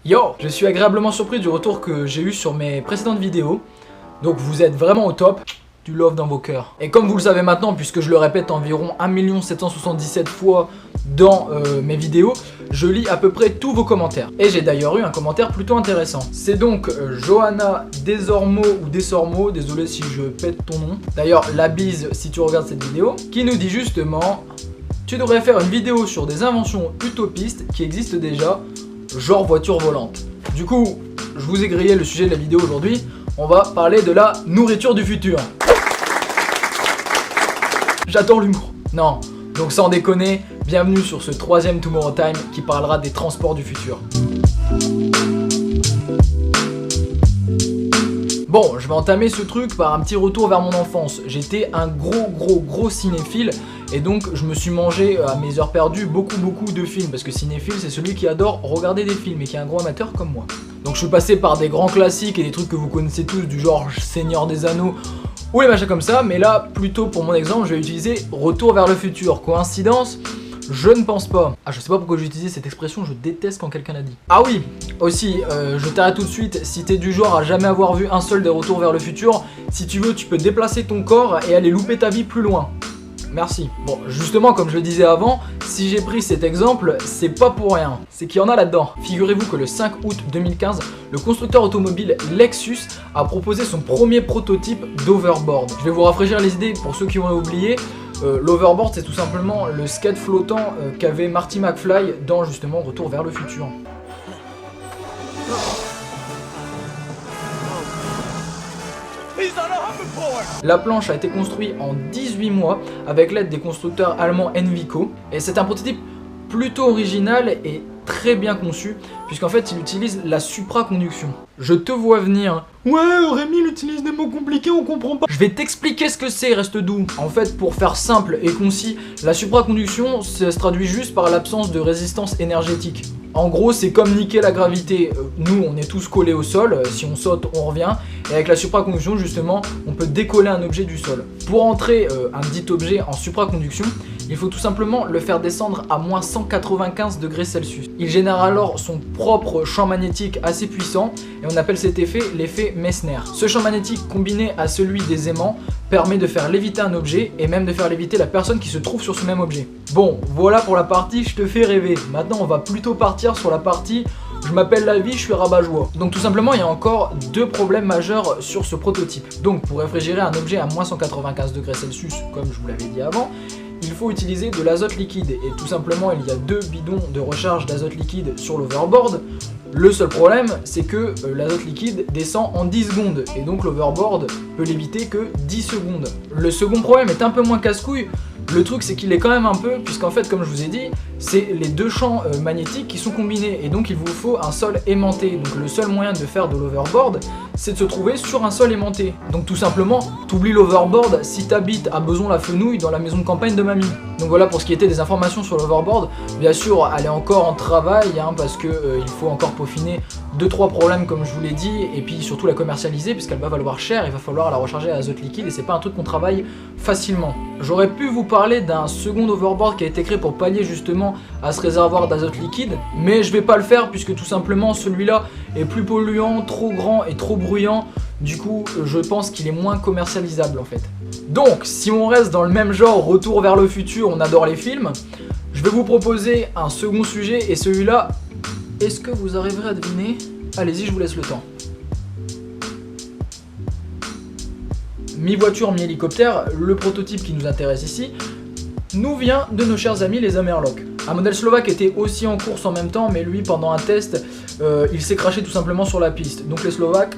Yo, je suis agréablement surpris du retour que j'ai eu sur mes précédentes vidéos. Donc vous êtes vraiment au top, du love dans vos cœurs. Et comme vous le savez maintenant, puisque je le répète environ 1 777 fois dans mes vidéos, je lis à peu près tous vos commentaires. Et j'ai d'ailleurs eu un commentaire plutôt intéressant. C'est donc Johanna Desormeaux ou Desormeaux, désolé si je pète ton nom. D'ailleurs, la bise si tu regardes cette vidéo, qui nous dit justement: tu devrais faire une vidéo sur des inventions utopistes qui existent déjà, genre voiture volante. Du coup, je vous ai grillé le sujet de la vidéo aujourd'hui. On va parler de la nourriture du futur. J'adore l'humour. Non, donc sans déconner, bienvenue sur ce 3e Tomorrow Time qui parlera des transports du futur. Bon, je vais entamer ce truc par un petit retour vers mon enfance. J'étais un gros cinéphile et donc je me suis mangé à mes heures perdues beaucoup de films, parce que cinéphile c'est celui qui adore regarder des films et qui est un gros amateur comme moi. Donc je suis passé par des grands classiques et des trucs que vous connaissez tous du genre Seigneur des Anneaux ou les machins comme ça, mais là plutôt pour mon exemple je vais utiliser Retour vers le futur. Coïncidence? Je ne pense pas. Ah, je sais pas pourquoi j'ai utilisé cette expression, je déteste quand quelqu'un l'a dit. Ah oui, aussi, je t'arrête tout de suite, si t'es du genre à jamais avoir vu un seul des Retours vers le futur, si tu veux, tu peux déplacer ton corps et aller louper ta vie plus loin. Merci. Bon, justement, comme je le disais avant, si j'ai pris cet exemple, c'est pas pour rien. C'est qu'il y en a là-dedans. Figurez-vous que le 5 août 2015, le constructeur automobile Lexus a proposé son premier prototype d'overboard. Je vais vous rafraîchir les idées pour ceux qui ont oublié. L'overboard, c'est tout simplement le skate flottant qu'avait Marty McFly dans justement Retour vers le futur. La planche a été construite en 18 mois avec l'aide des constructeurs allemands Envico, et c'est un prototype plutôt original et très bien conçu, puisqu'en fait il utilise la supraconduction. Je te vois venir. Ouais, Rémi il utilise des mots compliqués, on comprend pas. Je vais t'expliquer ce que c'est, reste doux. En fait, pour faire simple et concis, la supraconduction ça se traduit juste par l'absence de résistance énergétique. En gros, c'est comme niquer la gravité. Nous, on est tous collés au sol. Si on saute, on revient. Et avec la supraconduction, justement, on peut décoller un objet du sol. Pour entrer un dit objet en supraconduction, il faut tout simplement le faire descendre à moins 195 degrés Celsius. Il génère alors son propre champ magnétique assez puissant et on appelle cet effet l'effet Messner. Ce champ magnétique combiné à celui des aimants permet de faire léviter un objet et même de faire léviter la personne qui se trouve sur ce même objet. Bon, voilà pour la partie je te fais rêver. Maintenant, on va plutôt partir sur la partie je m'appelle la vie, je suis rabat-joie. Donc tout simplement, il y a encore deux problèmes majeurs sur ce prototype. Donc pour réfrigérer un objet à moins 195 degrés Celsius, comme je vous l'avais dit avant, il faut utiliser de l'azote liquide. Et tout simplement, il y a 2 bidons de recharge d'azote liquide sur l'overboard. Le seul problème, c'est que l'azote liquide descend en 10 secondes. Et donc l'overboard peut l'éviter que 10 secondes. Le second problème est un peu moins casse-couille. Le truc c'est qu'il est quand même un peu, puisqu'en fait comme je vous ai dit, c'est les deux champs magnétiques qui sont combinés et donc il vous faut un sol aimanté. Donc le seul moyen de faire de l'overboard, c'est de se trouver sur un sol aimanté. Donc tout simplement, t'oublies l'overboard si t'habites à Beson-la-Fenouille dans la maison de campagne de mamie. Donc voilà pour ce qui était des informations sur l'overboard. Bien sûr, elle est encore en travail parce que il faut encore peaufiner 2-3 problèmes comme je vous l'ai dit, et puis surtout la commercialiser puisqu'elle va valoir cher, il va falloir la recharger à azote liquide et c'est pas un truc qu'on travaille facilement. J'aurais pu vous parler d'un second overboard qui a été créé pour pallier justement à ce réservoir d'azote liquide, mais je vais pas le faire puisque tout simplement celui-là est plus polluant, trop grand et trop bruyant. Du coup, je pense qu'il est moins commercialisable en fait. Donc, si on reste dans le même genre, Retour vers le futur, on adore les films, je vais vous proposer un second sujet et celui-là, est-ce que vous arriverez à deviner? Allez-y, je vous laisse le temps. Mi-voiture, mi-hélicoptère, le prototype qui nous intéresse ici nous vient de nos chers amis les Amerloc. Un modèle slovaque était aussi en course en même temps, mais lui pendant un test, il s'est craché tout simplement sur la piste. Donc les Slovaques...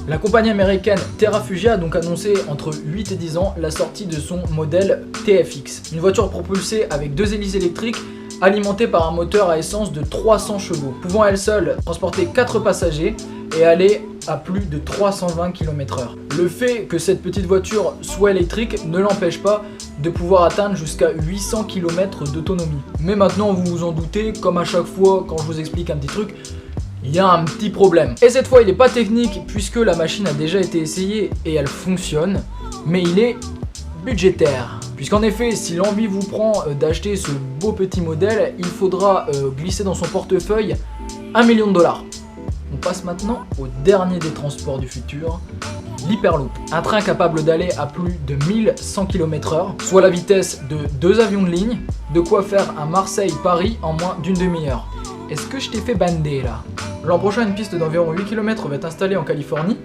La compagnie américaine Terrafugia a donc annoncé entre 8 et 10 ans la sortie de son modèle TFX. Une voiture propulsée avec 2 hélices électriques alimentée par un moteur à essence de 300 chevaux, pouvant elle seule transporter 4 passagers et aller à plus de 320 km/h. Le fait que cette petite voiture soit électrique ne l'empêche pas de pouvoir atteindre jusqu'à 800 km d'autonomie. Mais maintenant, vous vous en doutez, comme à chaque fois quand je vous explique un petit truc, il y a un petit problème. Et cette fois, il n'est pas technique puisque la machine a déjà été essayée et elle fonctionne, mais il est budgétaire. Puisqu'en effet, si l'envie vous prend d'acheter ce beau petit modèle, il faudra glisser dans son portefeuille 1 million de dollars. On passe maintenant au dernier des transports du futur, l'Hyperloop. Un train capable d'aller à plus de 1100 km/h, soit la vitesse de 2 avions de ligne, de quoi faire un Marseille-Paris en moins d'une demi-heure. Est-ce que je t'ai fait bander là? L'an prochain, une piste d'environ 8 km va être installée en Californie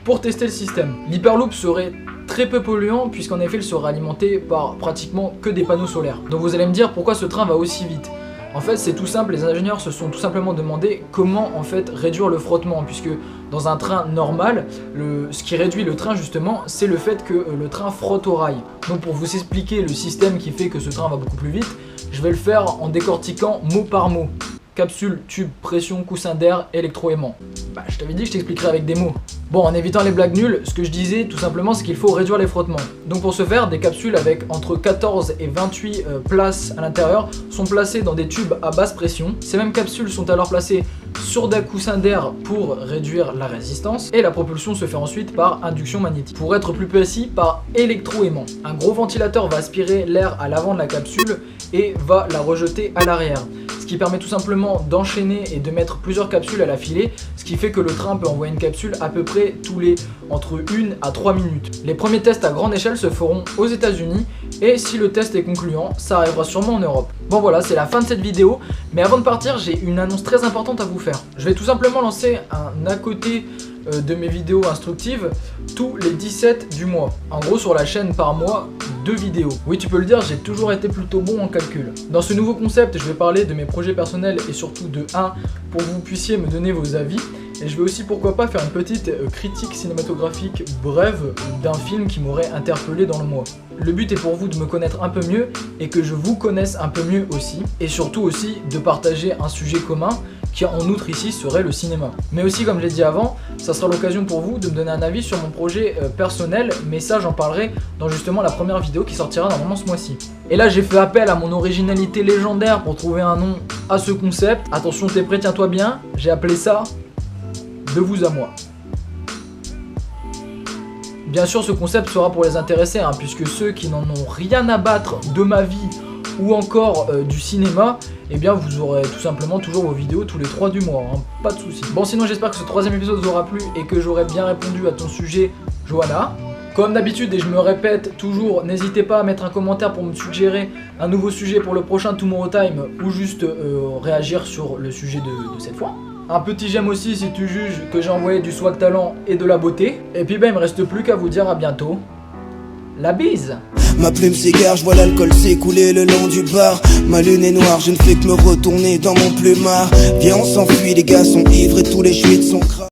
pour tester le système. L'Hyperloop serait très peu polluant puisqu'en effet il sera alimenté par pratiquement que des panneaux solaires. Donc vous allez me dire pourquoi ce train va aussi vite. En fait c'est tout simple, les ingénieurs se sont tout simplement demandé comment en fait réduire le frottement, puisque dans un train normal, ce qui réduit le train justement, c'est le fait que le train frotte au rail. Donc pour vous expliquer le système qui fait que ce train va beaucoup plus vite, je vais le faire en décortiquant mot par mot. Capsule, tube, pression, coussin d'air, électroaimant. Bah je t'avais dit que je t'expliquerais avec des mots. Bon, en évitant les blagues nulles, ce que je disais tout simplement c'est qu'il faut réduire les frottements. Donc pour ce faire, des capsules avec entre 14 et 28 places à l'intérieur sont placées dans des tubes à basse pression. Ces mêmes capsules sont alors placées sur des coussins d'air pour réduire la résistance, et la propulsion se fait ensuite par induction magnétique. Pour être plus précis, par électroaimant. Un gros ventilateur va aspirer l'air à l'avant de la capsule et va la rejeter à l'arrière. Ce qui permet tout simplement d'enchaîner et de mettre plusieurs capsules à la filée, ce qui fait que le train peut envoyer une capsule à peu près tous les entre 1 à 3 minutes. Les premiers tests à grande échelle se feront aux États-Unis, et si le test est concluant, ça arrivera sûrement en Europe. Bon voilà, c'est la fin de cette vidéo, mais avant de partir, j'ai une annonce très importante à vous faire. Je vais tout simplement lancer un à côté de mes vidéos instructives tous les 17 du mois. En gros, sur la chaîne par mois, 2 vidéos. Oui, tu peux le dire, j'ai toujours été plutôt bon en calcul. Dans ce nouveau concept, je vais parler de mes projets personnels et surtout de 1 pour que vous puissiez me donner vos avis. Et je vais aussi, pourquoi pas, faire une petite critique cinématographique brève d'un film qui m'aurait interpellé dans le mois. Le but est pour vous de me connaître un peu mieux et que je vous connaisse un peu mieux aussi. Et surtout aussi de partager un sujet commun qui en outre ici serait le cinéma. Mais aussi, comme je l'ai dit avant, ça sera l'occasion pour vous de me donner un avis sur mon projet personnel, mais ça j'en parlerai dans justement la première vidéo qui sortira normalement ce mois-ci. Et là j'ai fait appel à mon originalité légendaire pour trouver un nom à ce concept. Attention, t'es prêt, tiens-toi bien, j'ai appelé ça De vous à moi. Bien sûr, ce concept sera pour les intéressés, puisque ceux qui n'en ont rien à battre de ma vie ou encore du cinéma, eh bien vous aurez tout simplement toujours vos vidéos tous les 3 du mois, pas de soucis. Bon, sinon j'espère que ce 3e épisode vous aura plu et que j'aurai bien répondu à ton sujet, Johanna. Comme d'habitude, et je me répète toujours, n'hésitez pas à mettre un commentaire pour me suggérer un nouveau sujet pour le prochain Tomorrow Time, ou juste réagir sur le sujet de cette fois. Un petit j'aime aussi si tu juges que j'ai envoyé du swag talent et de la beauté. Et puis il me reste plus qu'à vous dire à bientôt. La bise. Ma plume s'égare, je vois l'alcool s'écouler le long du bar. Ma lune est noire, je ne fais que me retourner dans mon plumard. Viens on s'enfuit, les gars sont ivres et tous les juifs sont crats.